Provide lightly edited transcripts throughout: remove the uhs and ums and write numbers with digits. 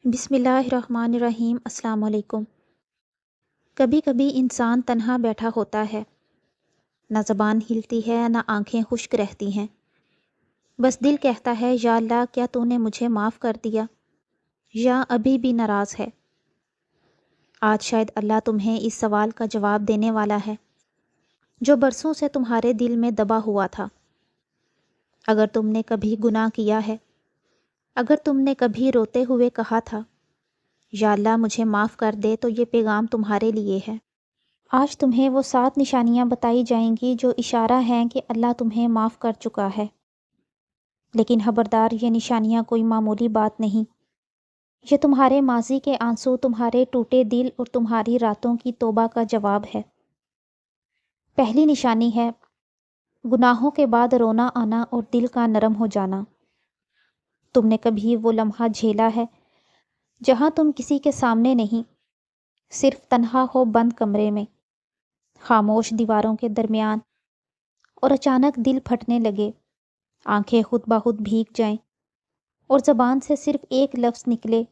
بسم اللہ الرحمن الرحیم۔ السلام علیکم۔ کبھی کبھی انسان تنہا بیٹھا ہوتا ہے، نہ زبان ہلتی ہے نہ آنکھیں خشک رہتی ہیں، بس دل کہتا ہے یا اللہ کیا تو نے مجھے معاف کر دیا یا ابھی بھی ناراض ہے؟ آج شاید اللہ تمہیں اس سوال کا جواب دینے والا ہے جو برسوں سے تمہارے دل میں دبا ہوا تھا۔ اگر تم نے کبھی گناہ کیا ہے، اگر تم نے کبھی روتے ہوئے کہا تھا یا اللہ مجھے معاف کر دے، تو یہ پیغام تمہارے لیے ہے۔ آج تمہیں وہ 7 نشانیاں بتائی جائیں گی جو اشارہ ہیں کہ اللہ تمہیں معاف کر چکا ہے۔ لیکن خبردار، یہ نشانیاں کوئی معمولی بات نہیں، یہ تمہارے ماضی کے آنسو، تمہارے ٹوٹے دل اور تمہاری راتوں کی توبہ کا جواب ہے۔ پہلی نشانی ہے گناہوں کے بعد رونا آنا اور دل کا نرم ہو جانا۔ تم نے کبھی وہ لمحہ جھیلا ہے جہاں تم کسی کے سامنے نہیں، صرف تنہا ہو بند کمرے میں، خاموش دیواروں کے درمیان، اور اچانک دل پھٹنے لگے، آنکھیں خود بخود بھیگ جائیں اور زبان سے صرف ایک لفظ نکلے،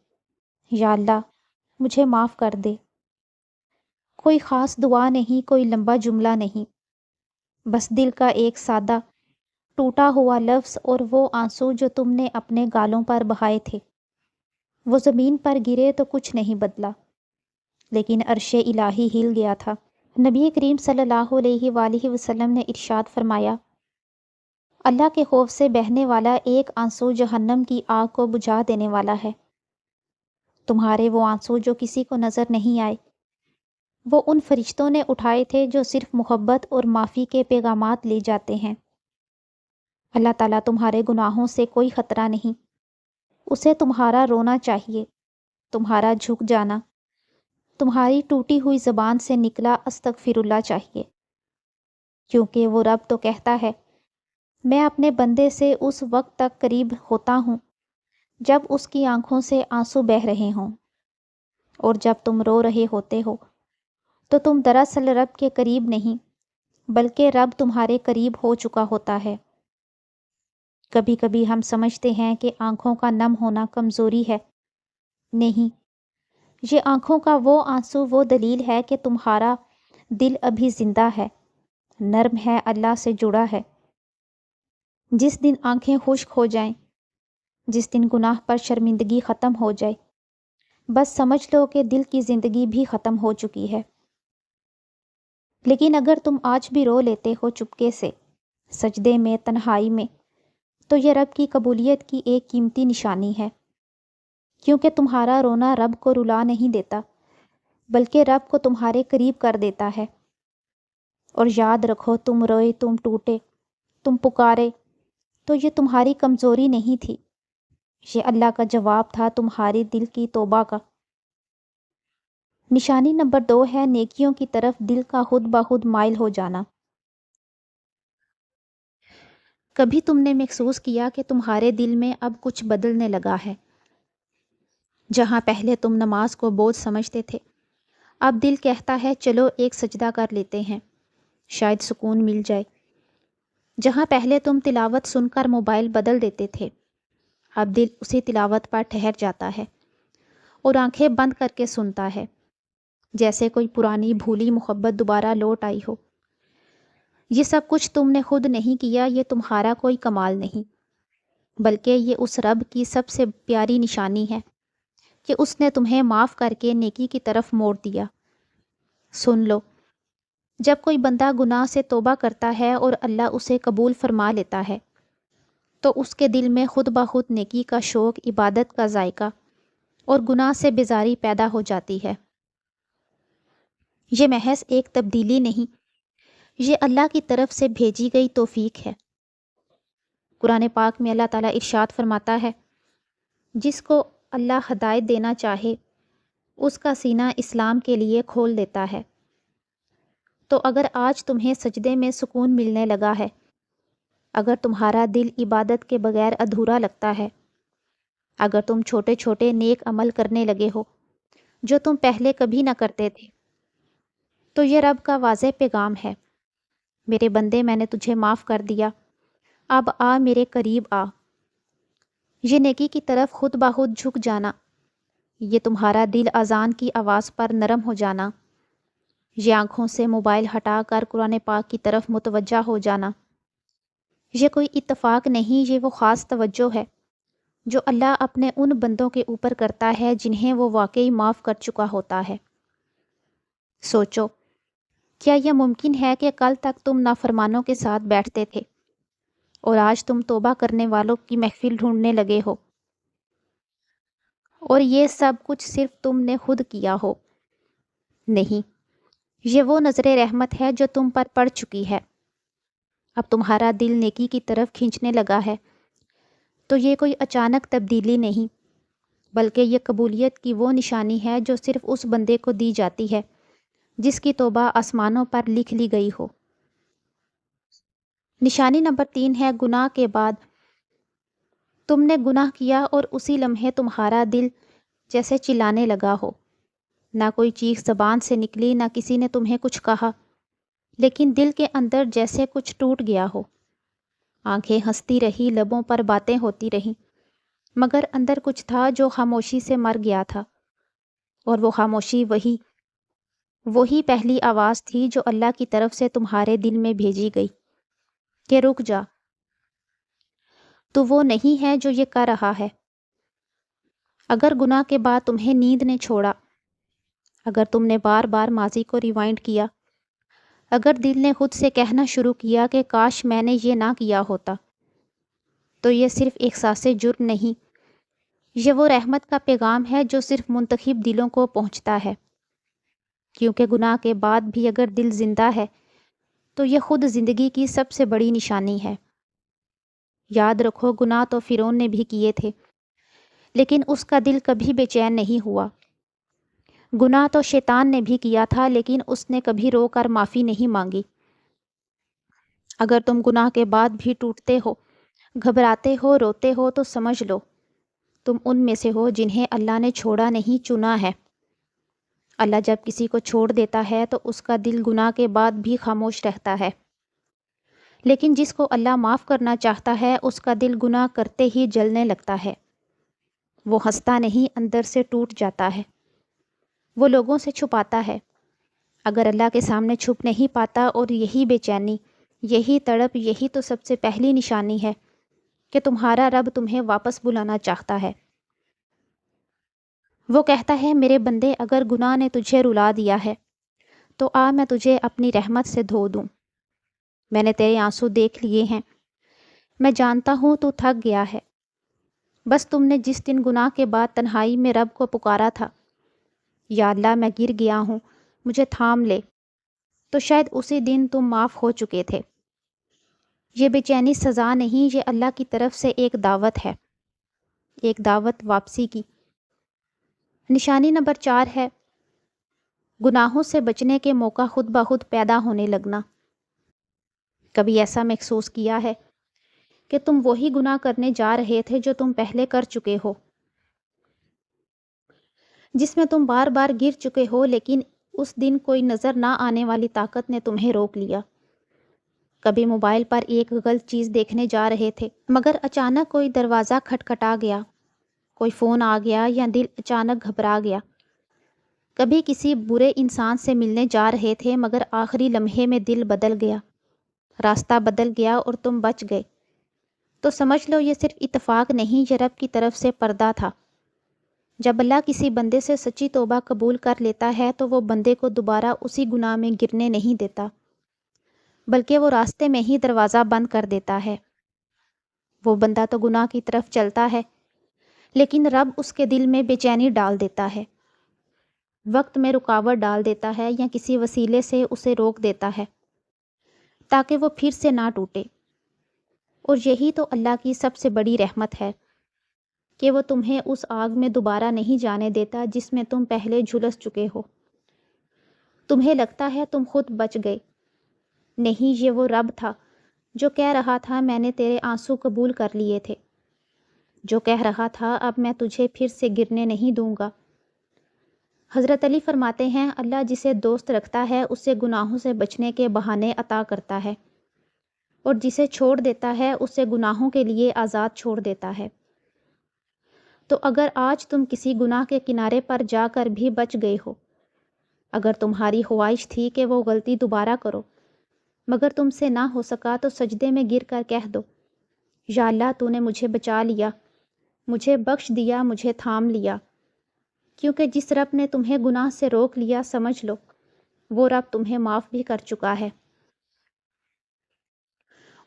یا اللہ مجھے معاف کر دے۔ کوئی خاص دعا نہیں، کوئی لمبا جملہ نہیں، بس دل کا ایک سادہ ٹوٹا ہوا لفظ اور وہ آنسو جو تم نے اپنے گالوں پر بہائے تھے۔ وہ زمین پر گرے تو کچھ نہیں بدلا، لیکن عرش الہی ہل گیا تھا۔ نبی کریم صلی اللہ علیہ وآلہ وسلم نے ارشاد فرمایا، اللہ کے خوف سے بہنے والا ایک آنسو جہنم کی آگ کو بجھا دینے والا ہے۔ تمہارے وہ آنسو جو کسی کو نظر نہیں آئے، وہ ان فرشتوں نے اٹھائے تھے جو صرف محبت اور معافی کے پیغامات لے جاتے ہیں۔ اللہ تعالیٰ تمہارے گناہوں سے کوئی خطرہ نہیں، اسے تمہارا رونا چاہیے، تمہارا جھک جانا، تمہاری ٹوٹی ہوئی زبان سے نکلا استغفر اللہ چاہیے، کیونکہ وہ رب تو کہتا ہے، میں اپنے بندے سے اس وقت تک قریب ہوتا ہوں جب اس کی آنکھوں سے آنسو بہہ رہے ہوں، اور جب تم رو رہے ہوتے ہو تو تم دراصل رب کے قریب نہیں بلکہ رب تمہارے قریب ہو چکا ہوتا ہے۔ کبھی کبھی ہم سمجھتے ہیں کہ آنکھوں کا نم ہونا کمزوری ہے، نہیں، یہ آنکھوں کا وہ آنسو وہ دلیل ہے کہ تمہارا دل ابھی زندہ ہے، نرم ہے، اللہ سے جڑا ہے۔ جس دن آنکھیں خشک ہو جائیں، جس دن گناہ پر شرمندگی ختم ہو جائے، بس سمجھ لو کہ دل کی زندگی بھی ختم ہو چکی ہے۔ لیکن اگر تم آج بھی رو لیتے ہو چپکے سے، سجدے میں، تنہائی میں، تو یہ رب کی قبولیت کی ایک قیمتی نشانی ہے، کیونکہ تمہارا رونا رب کو رلا نہیں دیتا بلکہ رب کو تمہارے قریب کر دیتا ہے۔ اور یاد رکھو، تم روئے، تم ٹوٹے، تم پکارے، تو یہ تمہاری کمزوری نہیں تھی، یہ اللہ کا جواب تھا تمہاری دل کی توبہ کا۔ نشانی نمبر 2 ہے نیکیوں کی طرف دل کا خود بخود مائل ہو جانا۔ کبھی تم نے محسوس کیا کہ تمہارے دل میں اب کچھ بدلنے لگا ہے؟ جہاں پہلے تم نماز کو بوجھ سمجھتے تھے، اب دل کہتا ہے چلو ایک سجدہ کر لیتے ہیں، شاید سکون مل جائے۔ جہاں پہلے تم تلاوت سن کر موبائل بدل دیتے تھے، اب دل اسی تلاوت پر ٹھہر جاتا ہے اور آنکھیں بند کر کے سنتا ہے، جیسے کوئی پرانی بھولی محبت دوبارہ لوٹ آئی ہو۔ یہ سب کچھ تم نے خود نہیں کیا، یہ تمہارا کوئی کمال نہیں، بلکہ یہ اس رب کی سب سے پیاری نشانی ہے کہ اس نے تمہیں معاف کر کے نیکی کی طرف موڑ دیا۔ سن لو، جب کوئی بندہ گناہ سے توبہ کرتا ہے اور اللہ اسے قبول فرما لیتا ہے، تو اس کے دل میں خود بخود نیکی کا شوق، عبادت کا ذائقہ اور گناہ سے بیزاری پیدا ہو جاتی ہے۔ یہ محض ایک تبدیلی نہیں، یہ اللہ کی طرف سے بھیجی گئی توفیق ہے۔ قرآن پاک میں اللہ تعالیٰ ارشاد فرماتا ہے، جس کو اللہ ہدایت دینا چاہے اس کا سینہ اسلام کے لیے کھول دیتا ہے۔ تو اگر آج تمہیں سجدے میں سکون ملنے لگا ہے، اگر تمہارا دل عبادت کے بغیر ادھورا لگتا ہے، اگر تم چھوٹے چھوٹے نیک عمل کرنے لگے ہو جو تم پہلے کبھی نہ کرتے تھے، تو یہ رب کا واضح پیغام ہے، میرے بندے میں نے تجھے معاف کر دیا، اب آ میرے قریب آ۔ یہ نیکی کی طرف خود بخود جھک جانا، یہ تمہارا دل اذان کی آواز پر نرم ہو جانا، یہ آنکھوں سے موبائل ہٹا کر قرآن پاک کی طرف متوجہ ہو جانا، یہ کوئی اتفاق نہیں، یہ وہ خاص توجہ ہے جو اللہ اپنے ان بندوں کے اوپر کرتا ہے جنہیں وہ واقعی معاف کر چکا ہوتا ہے۔ سوچو، کیا یہ ممکن ہے کہ کل تک تم نافرمانوں کے ساتھ بیٹھتے تھے اور آج تم توبہ کرنے والوں کی محفل ڈھونڈنے لگے ہو، اور یہ سب کچھ صرف تم نے خود کیا ہو؟ نہیں، یہ وہ نظر رحمت ہے جو تم پر پڑ چکی ہے۔ اب تمہارا دل نیکی کی طرف کھینچنے لگا ہے، تو یہ کوئی اچانک تبدیلی نہیں، بلکہ یہ قبولیت کی وہ نشانی ہے جو صرف اس بندے کو دی جاتی ہے جس کی توبہ آسمانوں پر لکھ لی گئی ہو۔ نشانی نمبر 3 ہے گناہ کے بعد۔ تم نے گناہ کیا اور اسی لمحے تمہارا دل جیسے چلانے لگا ہو، نہ کوئی چیخ زبان سے نکلی، نہ کسی نے تمہیں کچھ کہا، لیکن دل کے اندر جیسے کچھ ٹوٹ گیا ہو۔ آنکھیں ہنستی رہی، لبوں پر باتیں ہوتی رہیں، مگر اندر کچھ تھا جو خاموشی سے مر گیا تھا، اور وہ خاموشی وہی پہلی آواز تھی جو اللہ کی طرف سے تمہارے دل میں بھیجی گئی کہ رک جا، تو وہ نہیں ہے جو یہ کر رہا ہے۔ اگر گناہ کے بعد تمہیں نیند نے چھوڑا، اگر تم نے بار بار ماضی کو ریوائنڈ کیا، اگر دل نے خود سے کہنا شروع کیا کہ کاش میں نے یہ نہ کیا ہوتا، تو یہ صرف احساس جرم نہیں، یہ وہ رحمت کا پیغام ہے جو صرف منتخب دلوں کو پہنچتا ہے، کیونکہ گناہ کے بعد بھی اگر دل زندہ ہے تو یہ خود زندگی کی سب سے بڑی نشانی ہے۔ یاد رکھو، گناہ تو فرعون نے بھی کیے تھے، لیکن اس کا دل کبھی بے چین نہیں ہوا۔ گناہ تو شیطان نے بھی کیا تھا، لیکن اس نے کبھی رو کر معافی نہیں مانگی۔ اگر تم گناہ کے بعد بھی ٹوٹتے ہو، گھبراتے ہو، روتے ہو، تو سمجھ لو تم ان میں سے ہو جنہیں اللہ نے چھوڑا نہیں، چنا ہے۔ اللہ جب کسی کو چھوڑ دیتا ہے تو اس کا دل گناہ کے بعد بھی خاموش رہتا ہے، لیکن جس کو اللہ معاف کرنا چاہتا ہے اس کا دل گناہ کرتے ہی جلنے لگتا ہے۔ وہ ہنستا نہیں، اندر سے ٹوٹ جاتا ہے، وہ لوگوں سے چھپاتا ہے، اگر اللہ کے سامنے چھپ نہیں پاتا، اور یہی بے چینی، یہی تڑپ، یہی تو سب سے پہلی نشانی ہے کہ تمہارا رب تمہیں واپس بلانا چاہتا ہے۔ وہ کہتا ہے، میرے بندے، اگر گناہ نے تجھے رلا دیا ہے تو آ میں تجھے اپنی رحمت سے دھو دوں۔ میں نے تیرے آنسو دیکھ لیے ہیں، میں جانتا ہوں تو تھک گیا ہے، بس تم نے جس دن گناہ کے بعد تنہائی میں رب کو پکارا تھا، یا اللہ میں گر گیا ہوں، مجھے تھام لے، تو شاید اسی دن تم معاف ہو چکے تھے۔ یہ بے چینی سزا نہیں، یہ اللہ کی طرف سے ایک دعوت ہے، ایک دعوت واپسی کی۔ نشانی نمبر 4 ہے گناہوں سے بچنے کے موقع خود بخود پیدا ہونے لگنا۔ کبھی ایسا محسوس کیا ہے کہ تم وہی گناہ کرنے جا رہے تھے جو تم پہلے کر چکے ہو، جس میں تم بار بار گر چکے ہو، لیکن اس دن کوئی نظر نہ آنے والی طاقت نے تمہیں روک لیا؟ کبھی موبائل پر ایک غلط چیز دیکھنے جا رہے تھے، مگر اچانک کوئی دروازہ کھٹکھٹا گیا، کوئی فون آ گیا، یا دل اچانک گھبرا گیا۔ کبھی کسی برے انسان سے ملنے جا رہے تھے، مگر آخری لمحے میں دل بدل گیا، راستہ بدل گیا اور تم بچ گئے۔ تو سمجھ لو یہ صرف اتفاق نہیں، یہ رب کی طرف سے پردہ تھا۔ جب اللہ کسی بندے سے سچی توبہ قبول کر لیتا ہے تو وہ بندے کو دوبارہ اسی گناہ میں گرنے نہیں دیتا، بلکہ وہ راستے میں ہی دروازہ بند کر دیتا ہے۔ وہ بندہ تو گناہ کی طرف چلتا ہے، لیکن رب اس کے دل میں بے چینی ڈال دیتا ہے، وقت میں رکاوٹ ڈال دیتا ہے، یا کسی وسیلے سے اسے روک دیتا ہے تاکہ وہ پھر سے نہ ٹوٹے۔ اور یہی تو اللہ کی سب سے بڑی رحمت ہے کہ وہ تمہیں اس آگ میں دوبارہ نہیں جانے دیتا جس میں تم پہلے جھلس چکے ہو۔ تمہیں لگتا ہے تم خود بچ گئے، نہیں، یہ وہ رب تھا جو کہہ رہا تھا، میں نے تیرے آنسو قبول کر لیے تھے، جو کہہ رہا تھا، اب میں تجھے پھر سے گرنے نہیں دوں گا۔ حضرت علی فرماتے ہیں، اللہ جسے دوست رکھتا ہے اسے گناہوں سے بچنے کے بہانے عطا کرتا ہے، اور جسے چھوڑ دیتا ہے اسے گناہوں کے لیے آزاد چھوڑ دیتا ہے۔ تو اگر آج تم کسی گناہ کے کنارے پر جا کر بھی بچ گئے ہو، اگر تمہاری خواہش تھی کہ وہ غلطی دوبارہ کرو مگر تم سے نہ ہو سکا، تو سجدے میں گر کر کہہ دو، یا اللہ تو نے مجھے بچا لیا، مجھے بخش دیا، مجھے تھام لیا، کیونکہ جس رب نے تمہیں گناہ سے روک لیا، سمجھ لو وہ رب تمہیں معاف بھی کر چکا ہے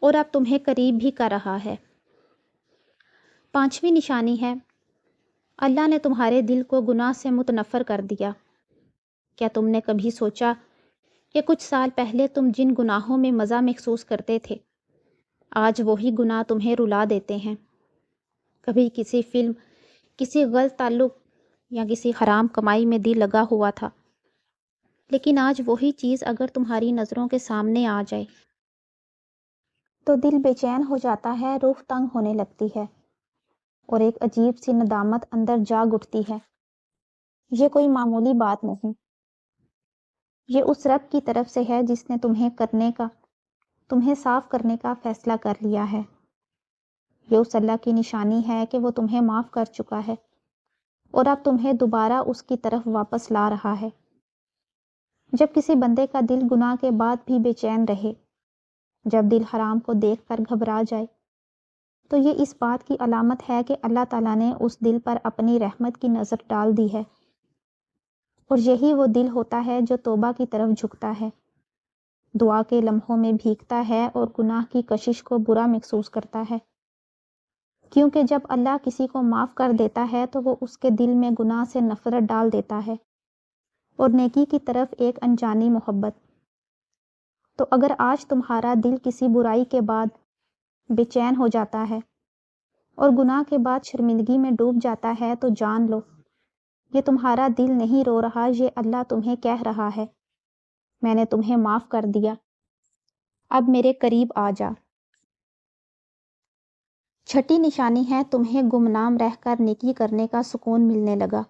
اور اب تمہیں قریب بھی کر رہا ہے۔ پانچویں نشانی ہے، اللہ نے تمہارے دل کو گناہ سے متنفر کر دیا۔ کیا تم نے کبھی سوچا کہ کچھ سال پہلے تم جن گناہوں میں مزہ محسوس کرتے تھے، آج وہی گناہ تمہیں رلا دیتے ہیں؟ کبھی کسی فلم، کسی غلط تعلق یا کسی حرام کمائی میں دل لگا ہوا تھا، لیکن آج وہی چیز اگر تمہاری نظروں کے سامنے آ جائے تو دل بے چین ہو جاتا ہے، روح تنگ ہونے لگتی ہے اور ایک عجیب سی ندامت اندر جاگ اٹھتی ہے۔ یہ کوئی معمولی بات نہیں، یہ اس رب کی طرف سے ہے جس نے تمہیں صاف کرنے کا فیصلہ کر لیا ہے۔ یہ اس اللہ کی نشانی ہے کہ وہ تمہیں معاف کر چکا ہے اور اب تمہیں دوبارہ اس کی طرف واپس لا رہا ہے۔ جب کسی بندے کا دل گناہ کے بعد بھی بے چین رہے، جب دل حرام کو دیکھ کر گھبرا جائے، تو یہ اس بات کی علامت ہے کہ اللہ تعالیٰ نے اس دل پر اپنی رحمت کی نظر ڈال دی ہے، اور یہی وہ دل ہوتا ہے جو توبہ کی طرف جھکتا ہے، دعا کے لمحوں میں بھیگتا ہے اور گناہ کی کشش کو برا محسوس کرتا ہے، کیونکہ جب اللہ کسی کو معاف کر دیتا ہے تو وہ اس کے دل میں گناہ سے نفرت ڈال دیتا ہے اور نیکی کی طرف ایک انجانی محبت۔ تو اگر آج تمہارا دل کسی برائی کے بعد بے چین ہو جاتا ہے اور گناہ کے بعد شرمندگی میں ڈوب جاتا ہے، تو جان لو یہ تمہارا دل نہیں رو رہا، یہ اللہ تمہیں کہہ رہا ہے، میں نے تمہیں معاف کر دیا، اب میرے قریب آ جا۔ چھٹی نشانی ہے، تمہیں گمنام رہ کر نیکی کرنے کا سکون ملنے لگا۔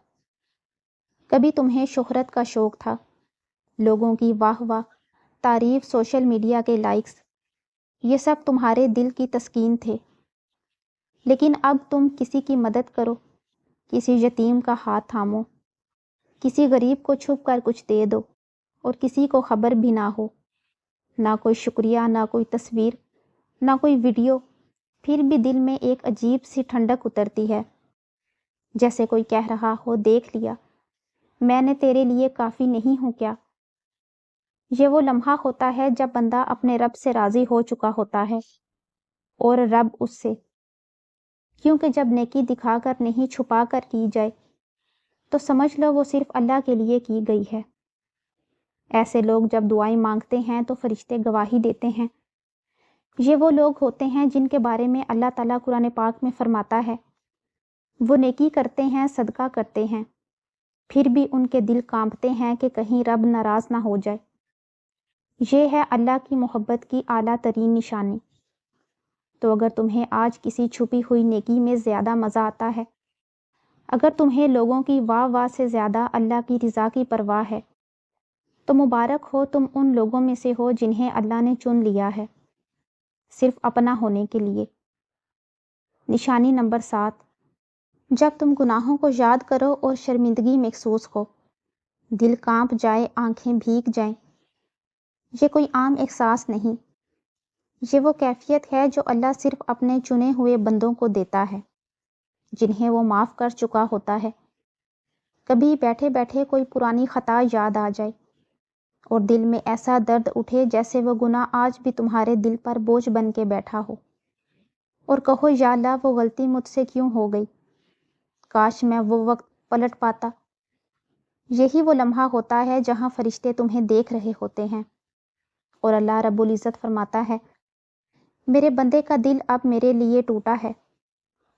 کبھی تمہیں شہرت کا شوق تھا، لوگوں کی واہ واہ، تعریف، سوشل میڈیا کے لائکس، یہ سب تمہارے دل کی تسکین تھے، لیکن اب تم کسی کی مدد کرو، کسی یتیم کا ہاتھ تھامو، کسی غریب کو چھپ کر کچھ دے دو اور کسی کو خبر بھی نہ ہو، نہ کوئی شکریہ، نہ کوئی تصویر، نہ کوئی ویڈیو، پھر بھی دل میں ایک عجیب سی ٹھنڈک اترتی ہے، جیسے کوئی کہہ رہا ہو، دیکھ لیا، میں نے تیرے لیے کافی نہیں ہوں کیا؟ یہ وہ لمحہ ہوتا ہے جب بندہ اپنے رب سے راضی ہو چکا ہوتا ہے اور رب اس سے، کیونکہ جب نیکی دکھا کر نہیں چھپا کر کی جائے تو سمجھ لو وہ صرف اللہ کے لیے کی گئی ہے۔ ایسے لوگ جب دعائیں مانگتے ہیں تو فرشتے گواہی دیتے ہیں۔ یہ وہ لوگ ہوتے ہیں جن کے بارے میں اللہ تعالیٰ قرآن پاک میں فرماتا ہے، وہ نیکی کرتے ہیں، صدقہ کرتے ہیں، پھر بھی ان کے دل کانپتے ہیں کہ کہیں رب ناراض نہ ہو جائے۔ یہ ہے اللہ کی محبت کی اعلیٰ ترین نشانی۔ تو اگر تمہیں آج کسی چھپی ہوئی نیکی میں زیادہ مزہ آتا ہے، اگر تمہیں لوگوں کی واہ واہ سے زیادہ اللہ کی رضا کی پرواہ ہے، تو مبارک ہو، تم ان لوگوں میں سے ہو جنہیں اللہ نے چن لیا ہے، صرف اپنا ہونے کے لیے۔ نشانی نمبر 7، جب تم گناہوں کو یاد کرو اور شرمندگی محسوس ہو، دل کانپ جائے، آنکھیں بھیگ جائیں، یہ کوئی عام احساس نہیں، یہ وہ کیفیت ہے جو اللہ صرف اپنے چنے ہوئے بندوں کو دیتا ہے، جنہیں وہ معاف کر چکا ہوتا ہے۔ کبھی بیٹھے بیٹھے کوئی پرانی خطا یاد آ جائے اور دل میں ایسا درد اٹھے جیسے وہ گناہ آج بھی تمہارے دل پر بوجھ بن کے بیٹھا ہو، اور کہو یا اللہ وہ غلطی مجھ سے کیوں ہو گئی، کاش میں وہ وقت پلٹ پاتا۔ یہی وہ لمحہ ہوتا ہے جہاں فرشتے تمہیں دیکھ رہے ہوتے ہیں اور اللہ رب العزت فرماتا ہے، میرے بندے کا دل اب میرے لیے ٹوٹا ہے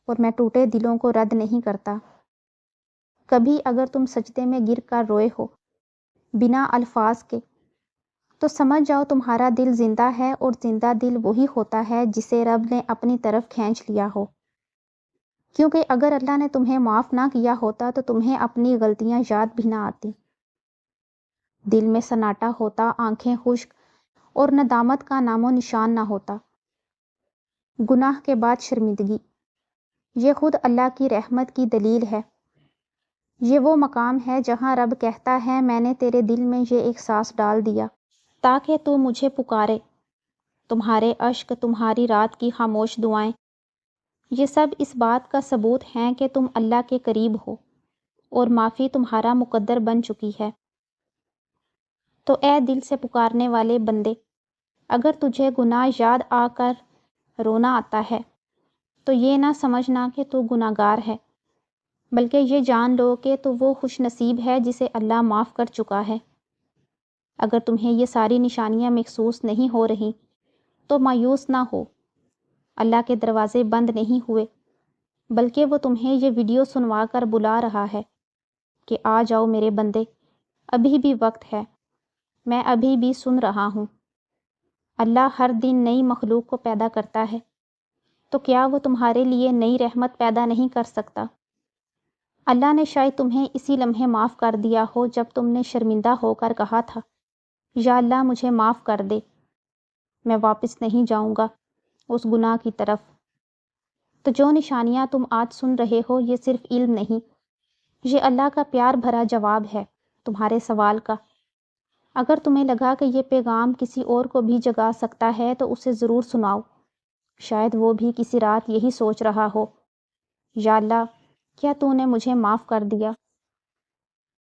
اور میں ٹوٹے دلوں کو رد نہیں کرتا۔ کبھی اگر تم سجدے میں گر کر روئے ہو بنا الفاظ کے، تو سمجھ جاؤ تمہارا دل زندہ ہے، اور زندہ دل وہی ہوتا ہے جسے رب نے اپنی طرف کھینچ لیا ہو، کیونکہ اگر اللہ نے تمہیں معاف نہ کیا ہوتا تو تمہیں اپنی غلطیاں یاد بھی نہ آتی، دل میں سناٹا ہوتا، آنکھیں خشک اور ندامت کا نام و نشان نہ ہوتا۔ گناہ کے بعد شرمندگی، یہ خود اللہ کی رحمت کی دلیل ہے۔ یہ وہ مقام ہے جہاں رب کہتا ہے میں نے تیرے دل میں یہ احساس ڈال دیا تاکہ تو مجھے پکارے۔ تمہارے اشک، تمہاری رات کی خاموش دعائیں، یہ سب اس بات کا ثبوت ہیں کہ تم اللہ کے قریب ہو اور معافی تمہارا مقدر بن چکی ہے۔ تو اے دل سے پکارنے والے بندے، اگر تجھے گناہ یاد آ کر رونا آتا ہے تو یہ نہ سمجھنا کہ تو گناہ گار ہے، بلکہ یہ جان لو کہ تو وہ خوش نصیب ہے جسے اللہ معاف کر چکا ہے۔ اگر تمہیں یہ ساری نشانیاں محسوس نہیں ہو رہی تو مایوس نہ ہو، اللہ کے دروازے بند نہیں ہوئے، بلکہ وہ تمہیں یہ ویڈیو سنوا کر بلا رہا ہے کہ آ جاؤ میرے بندے، ابھی بھی وقت ہے، میں ابھی بھی سن رہا ہوں۔ اللہ ہر دن نئی مخلوق کو پیدا کرتا ہے، تو کیا وہ تمہارے لیے نئی رحمت پیدا نہیں کر سکتا؟ اللہ نے شاید تمہیں اسی لمحے معاف کر دیا ہو جب تم نے شرمندہ ہو کر کہا تھا، یا اللہ مجھے معاف کر دے، میں واپس نہیں جاؤں گا اس گناہ کی طرف۔ تو جو نشانیاں تم آج سن رہے ہو یہ صرف علم نہیں، یہ اللہ کا پیار بھرا جواب ہے تمہارے سوال کا۔ اگر تمہیں لگا کہ یہ پیغام کسی اور کو بھی جگا سکتا ہے تو اسے ضرور سناؤ، شاید وہ بھی کسی رات یہی سوچ رہا ہو، یا اللہ کیا تو نے مجھے معاف کر دیا؟